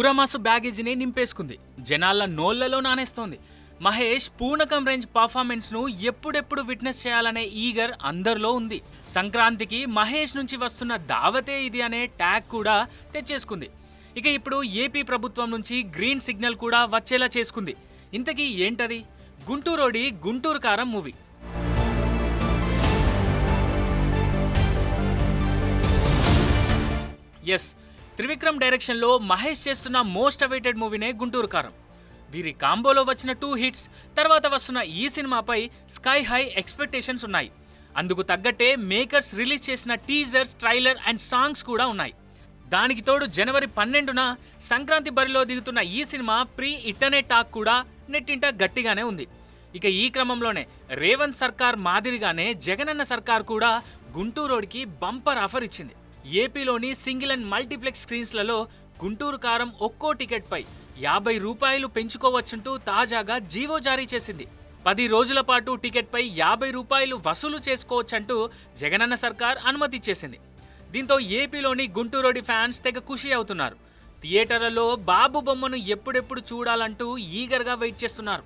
పూరమాసు బ్యాగేజీని నింపేసుకుంది. జనాల నోళ్లలో నానేస్తోంది. మహేష్ పూనకం range performance ను ఎప్పుడెప్పుడు విట్నెస్ చేయాలనే ఈగర్ అందరిలో ఉంది. సంక్రాంతికి మహేష్ నుంచి వస్తున్న దావతే ఇది అనే ట్యాగ్ కూడా తెచ్చేసుకుంది. ఇక ఇప్పుడు ఏపీ ప్రభుత్వం నుంచి గ్రీన్ సిగ్నల్ కూడా వచ్చేలా చేసుకుంది. ఇంతకీ ఏంటది? గుంటూరోడి గుంటూరు కారం మూవీ. ఎస్, త్రివిక్రమ్ డైరెక్షన్ లో మహేష్ చేస్తున్న మోస్ట్ అవైటెడ్ మూవీనే గుంటూరు కారం. వీరి కాంబోలో వచ్చిన 2 హిట్స్ తర్వాత వస్తున్న ఈ సినిమాపై స్కై హై ఎక్స్పెక్టేషన్స్ ఉన్నాయి. అందుకు తగ్గట్టే మేకర్స్ రిలీజ్ చేసిన టీజర్స్, ట్రైలర్ అండ్ సాంగ్స్ కూడా ఉన్నాయి. దానికి తోడు జనవరి 12న సంక్రాంతి బరిలో దిగుతున్న ఈ సినిమా ప్రీ ఇంటర్నెట్ టాక్ కూడా నెట్టింట గట్టిగానే ఉంది. ఇక ఈ క్రమంలోనే రేవంత్ సర్కార్ మాదిరిగానే జగనన్న సర్కార్ కూడా గుంటూరోడికి బంపర్ ఆఫర్ ఇచ్చింది. ఏపీలోని సింగిల్ అండ్ మల్టీప్లెక్స్ స్క్రీన్స్లలో గుంటూరు కారం ఒక్కో టికెట్ పై 50 రూపాయలు పెంచుకోవచ్చుంటూ తాజాగా జీవో జారీ చేసింది. 10 రోజుల పాటు టికెట్ పై 50 రూపాయలు వసూలు చేసుకోవచ్చంటూ జగనన్న సర్కార్ అనుమతి ఇచ్చేసింది. దీంతో ఏపీలోని గుంటూరోడి ఫ్యాన్స్ తెగ ఖుషి అవుతున్నారు. థియేటర్లలో బాబు బొమ్మను ఎప్పుడెప్పుడు చూడాలంటూ ఈగర్గా వెయిట్ చేస్తున్నారు.